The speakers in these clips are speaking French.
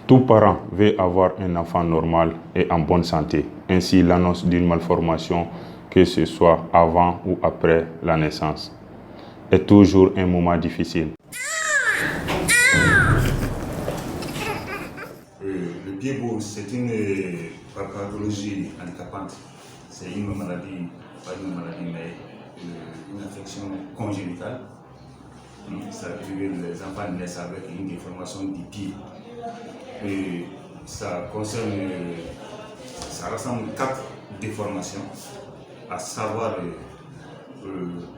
Tout parent veut avoir un enfant normal et en bonne santé. Ainsi, l'annonce d'une malformation, que ce soit avant ou après la naissance, est toujours un moment difficile. Le pied beau, c'est une pathologie handicapante. C'est une maladie, pas une maladie, mais une affection congénitale. Ça veut dire que les enfants naissent avec une déformation du pied. Et ça concerne, ça rassemble 4 déformations, à savoir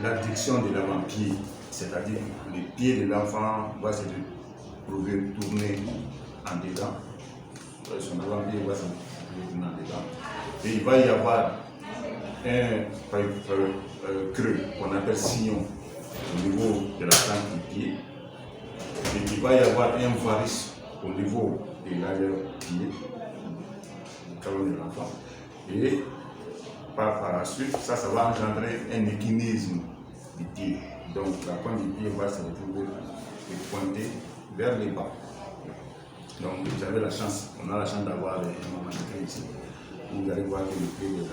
l'adduction de l'avant-pied, c'est-à-dire que le pied de l'enfant va se trouver tourné en dedans, son avant-pied va se trouver tourné en dedans, et il va y avoir un creux qu'on appelle sillon au niveau de la plante du pied, et il va y avoir un varus au niveau de l'arrière-pied, du talon de l'enfant, et par la suite, ça va engendrer un échinisme du pied. Donc la pointe du pied va se retrouver pointée vers les bas. Donc vous avez la chance, on a la chance d'avoir un moment ici, où vous allez voir que le pied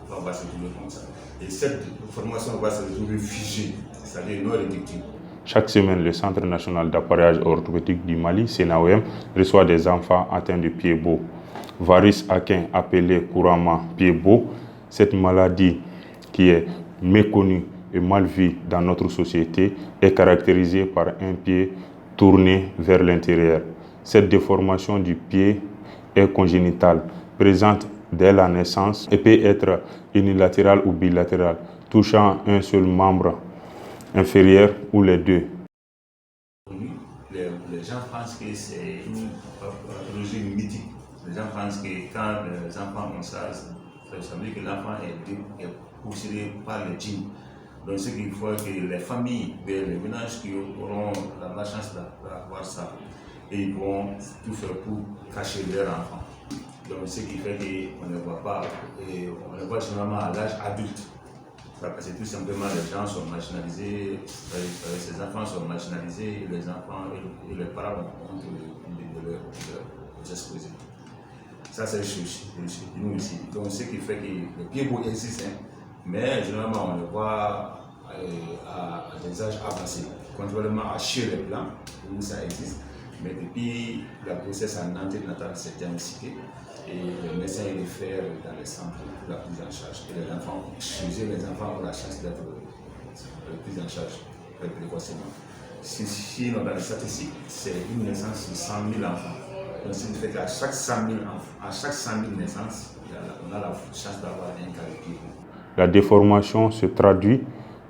va se trouver comme ça. Et cette formation va se retrouver figée, c'est-à-dire non réductible. Chaque semaine, le Centre national d'appareillage orthopédique du Mali, CNAOM, reçoit des enfants atteints de pieds beaux. Varus Aquin, appelé couramment pied beau, cette maladie qui est méconnue et mal vue dans notre société est caractérisée par un pied tourné vers l'intérieur. Cette déformation du pied est congénitale, présente dès la naissance et peut être unilatérale ou bilatérale, touchant un seul membre inférieur ou les deux. Les gens pensent que c'est une pathologie mythique. Les gens pensent que quand les enfants ont ça veut dire que l'enfant est possédé par les djinns. Donc ce qu'il faut que les familles, les ménages qui auront la chance d'avoir ça, et ils vont tout faire pour cacher leur enfant. Donc ce qui fait qu'on ne voit pas, et on le voit généralement à l'âge adulte. Parce que tout simplement les gens sont marginalisés, ces enfants sont marginalisés, et les enfants et les parents ont honte de leur exposer. Ça c'est chez nous ici. Donc ce qui fait que le pied beau existe, mais généralement on le voit à des âges avancés, contrairement à chez les blancs où ça existe. Mais depuis la grossesse en anténatale s'est diagnostiquée, et les médecins et les frères dans les centres pour la prise en charge. Et les enfants, chez eux, les enfants ont la chance d'être pris en charge précocement. Si dans les statistiques, c'est une naissance de 100 000 enfants. Donc, ce qui fait qu'à chaque 100 000 naissances, on a la chance d'avoir un cas de pied. La déformation se traduit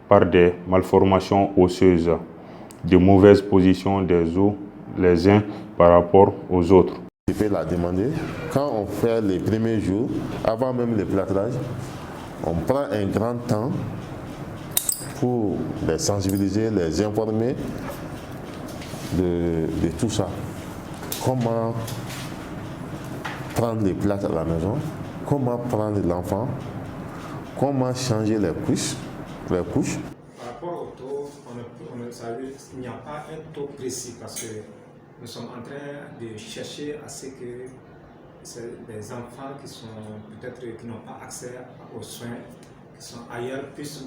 par des malformations osseuses, de mauvaises positions des os les uns par rapport aux autres. Tu peux la demander. Quand on fait les premiers jours, avant même le plâtrage, on prend un grand temps pour les sensibiliser, les informer de tout ça. Comment prendre les plâtres à la maison, comment prendre l'enfant, comment changer les couches. Par rapport au taux, il n'y a pas un taux précis parce que nous sommes en train de chercher à ce que les enfants qui n'ont pas accès aux soins, qui sont ailleurs, puissent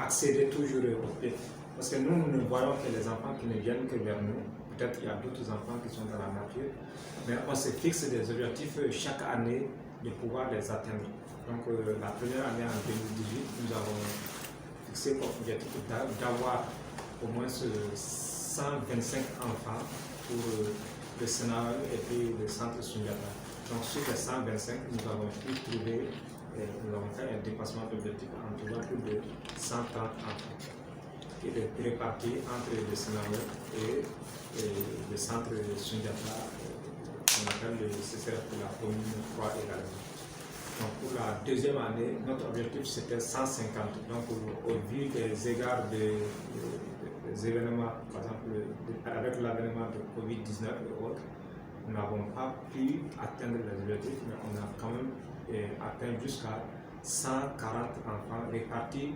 accéder toujours au pied. Parce que nous voyons que les enfants qui ne viennent que vers nous, peut-être il y a d'autres enfants qui sont dans la nature, mais on se fixe des objectifs chaque année de pouvoir les atteindre. Donc la première année en 2018, nous avons fixé comme objectif d'avoir au moins 125 enfants pour le Sénat et puis le centre Sundiata. Donc sur les 125, nous avons pu trouver, nous avons fait un dépassement d'objectif en trouvant plus de 130 enfants qui est répartis entre le Sénat et le centre Sundiata, qu'on appelle le CCR pour la commune 3 également. Donc pour la deuxième année, notre objectif c'était 150. Donc au vu des égards des événements, par exemple avec l'avènement de Covid-19 et autres, nous n'avons pas pu atteindre les objectifs, mais on a quand même atteint jusqu'à 140 enfants répartis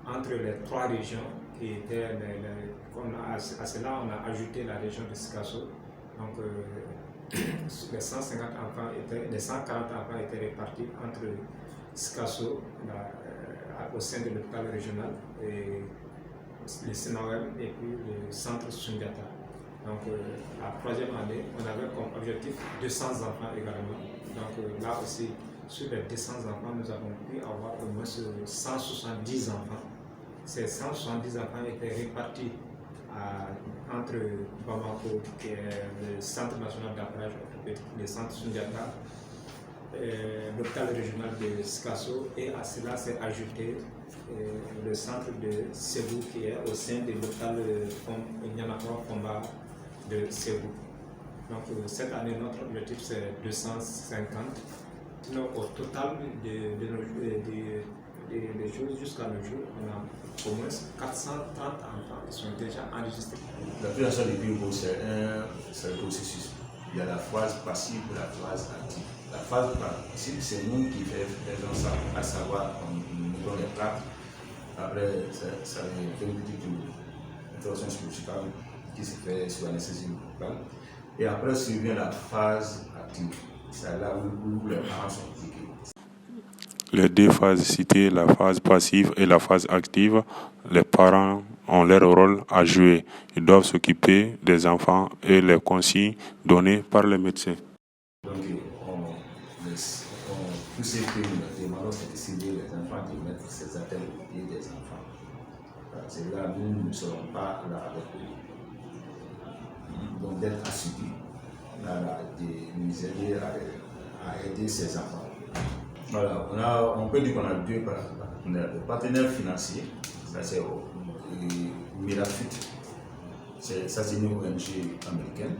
entre les 3 régions qui étaient, à cela on a ajouté la région de Sikasso. Donc les 140 enfants étaient répartis entre Sikasso, au sein de l'hôpital régional, et le Sénawem et puis le centre Sundiata. Donc la 3e année, on avait comme objectif 200 enfants également. Donc là aussi, sur les 200 enfants, nous avons pu avoir au moins 170 enfants. Ces 170 enfants étaient répartis entre Bamako, qui est le centre national d'appareillage orthopédique, le centre Sundiata, l'hôpital régional de Sikasso, et à cela s'est ajouté le centre de Ségou qui est au sein de l'hôpital Nianakwa Fomba de Ségou. Donc cette année, notre objectif c'est 250. Sinon, au total des choses jusqu'à nos jours, on a au moins 430 enfants qui sont déjà enregistrés. La prise en charge des PIEBO, c'est un processus. Il y a la phase passive et la phase active. La phase passive, c'est nous qui faisons ça, à savoir, on met les plaques. Après, ça fait une petite intervention chirurgicale qui se fait sur l'anesthésie locale. Et après, survient la phase active. C'est là où les parents sont impliqués. Les 2 phases citées, la phase passive et la phase active, les parents ont leur rôle à jouer. Ils doivent s'occuper des enfants et les consignes données par les médecins. Donc, tous ces pays, nous demandons de décider les enfants de mettre ces attelles au pied des enfants. C'est là où nous ne serons pas là avec eux. Donc, d'être assidus, de nous aider à aider ces enfants. Voilà, on peut dire qu'on a 2 partenaires. Le partenaire financier, ça c'est Mirafit, ça c'est une ONG américaine.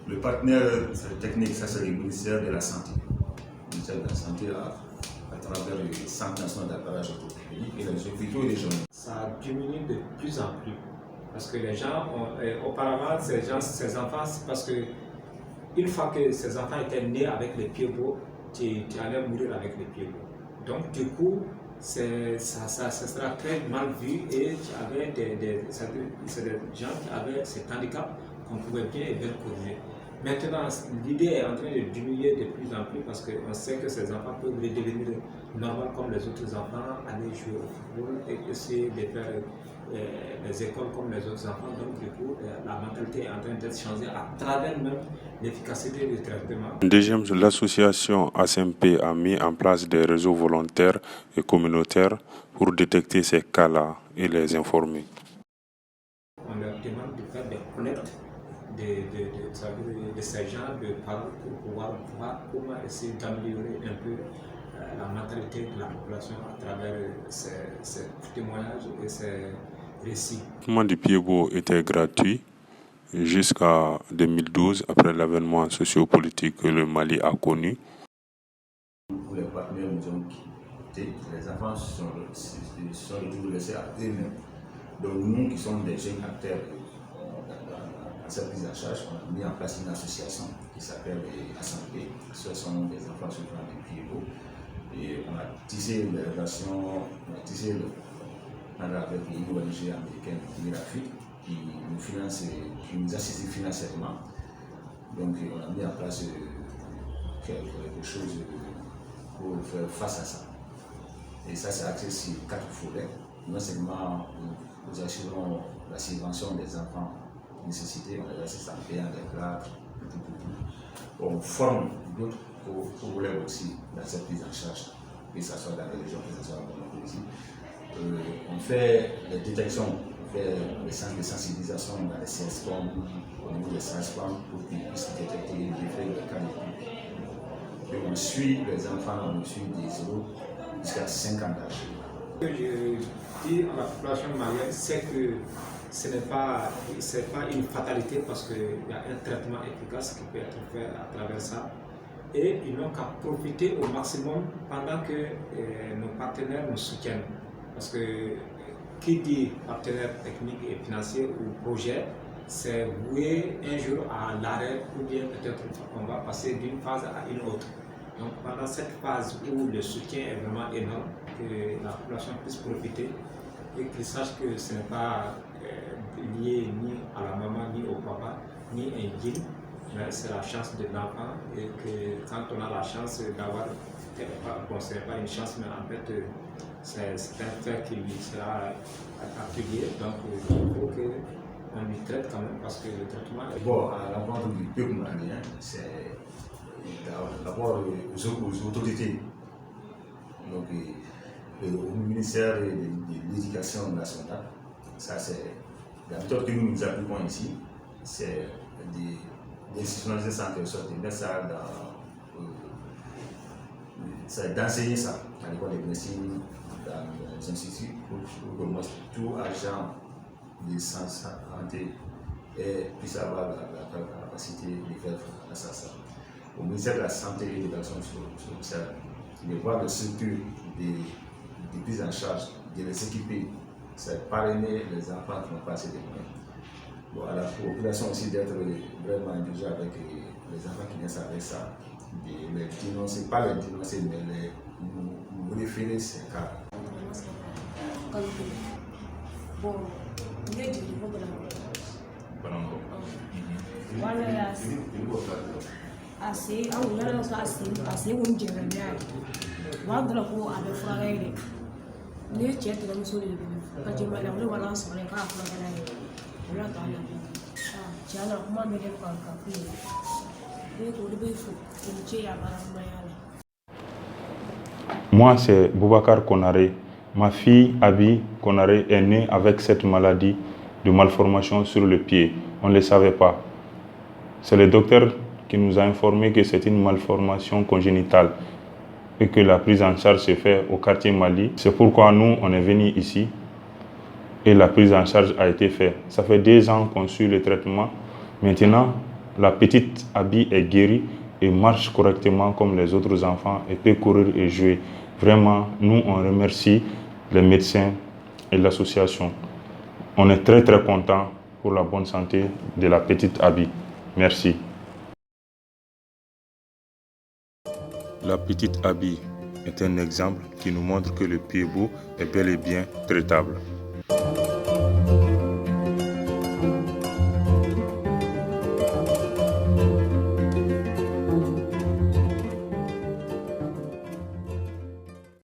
Le partenaire technique, ça c'est le ministère de la Santé. Le ministère de la Santé à travers le Centre national d'appareillage orthopédique et les hôpitaux et les journaux. Ça diminue de plus en plus. Parce que les gens, auparavant, ces enfants, parce que une fois que ces enfants étaient nés avec les pieds beaux, tu allais mourir avec les pieds beaux. Donc du coup, ça sera très mal vu et c'est des gens qui avaient cet handicap qu'on pouvait bien et bien corriger. Maintenant, l'idée est en train de diminuer de plus en plus parce qu'on sait que ces enfants peuvent devenir normaux comme les autres enfants, aller jouer au football et essayer de faire les écoles comme les autres enfants. Donc du coup, la mentalité est en train d'être changée à travers même l'efficacité du traitement. Deuxième, l'association ASMP a mis en place des réseaux volontaires et communautaires pour détecter ces cas-là et les informer. On leur demande de faire des collectes de ces gens de parole pour pouvoir voir comment essayer d'améliorer un peu la mentalité de la population à travers ces témoignages et ces récits. Le traitement du PIEBO était gratuit jusqu'à 2012, après l'avènement sociopolitique que le Mali a connu. Pour les partenaires nous ont quittés, les enfants se sont retrouvés laissés à eux-mêmes. Donc nous qui sommes des jeunes acteurs à cette prise en charge, on a mis en place une association qui s'appelle ASMP. Ce sont des enfants souffrant du PIEBO. Et on a tissé les relations, on a tissé le avec une ONG américaine, Mirafit, qui nous finance, qui nous assiste financièrement. Donc on a mis en place quelque chose pour faire face à ça. Et ça, c'est axé sur 4 volets. Non seulement nous assurons la subvention des enfants nécessités, on les assiste en payant des plâtres, on forme d'autres volets aussi dans cette prise en charge, que ce soit dans les régions, que ce soit dans la police. On fait les détections, on fait les centres de sensibilisation dans les CSPOM, au niveau des CSPOM, pour qu'ils puissent détecter et livrer les cas de PIEBO. Et on suit les enfants, on suit des 0 jusqu'à 5 ans d'âge. Ce que je dis à la population malienne, c'est que ce n'est pas une fatalité parce qu'il y a un traitement efficace qui peut être fait à travers ça. Et ils n'ont qu'à profiter au maximum pendant que nos partenaires nous soutiennent. Parce que qui dit partenaire technique et financier ou projet, c'est voué un jour à l'arrêt ou bien peut-être qu'on va passer d'une phase à une autre. Donc pendant cette phase où le soutien est vraiment énorme, que la population puisse profiter et qu'ils sachent que ce n'est pas lié ni à la maman, ni au papa, ni un djinn, mais c'est la chance de l'enfant et que quand on a la chance d'avoir, bon ce n'est pas une chance mais en fait c'est un fait qui lui sera attribué, donc il faut qu'on lui traite quand même parce que le traitement est bon. À l'encontre du peuple malien, c'est d'abord aux autorités, donc au ministère de l'Éducation nationale. Ça, c'est la méthode que nous appliquons ici, c'est d'institutionnaliser ça en quelque sorte, de mettre ça d'enseigner ça à l'école de médecine, dans les instituts, pour que tout agent de santé puisse avoir la capacité de faire face à ça. Au ministère de la Santé et de l'Éducation sociale, de voir le structure de prise en charge, de les équiper, c'est parrainer les enfants qui n'ont pas assez de moyens. Bon, à la population aussi d'être vraiment déjà avec les enfants qui naissent avec ça, de les dénoncer, pas les dénoncer, mais nous référer ces cas. Bon, il est du niveau de la wala ya ase awu yara so ase won jere bi ai wa dra ko abe fura ire ne che to no so le bi ka je mala wala so le ka fura ga ai wala ta ya cha na kuma me le ka fi ne ko de bi fu ni che ya bara ma ya. Moi, c'est Boubacar Konaré. Ma fille, Abi Konaré, est née avec cette maladie de malformation sur le pied. On ne le savait pas. C'est le docteur qui nous a informé que c'est une malformation congénitale et que la prise en charge se fait au quartier Mali. C'est pourquoi nous, on est venus ici et la prise en charge a été faite. Ça fait 2 ans qu'on suit le traitement. Maintenant, la petite Abi est guérie et marche correctement comme les autres enfants et peut courir et jouer. Vraiment, nous, on remercie les médecins et l'association. On est très très contents pour la bonne santé de la petite Abi. Merci. La petite Abi est un exemple qui nous montre que le pied beau est bel et bien traitable.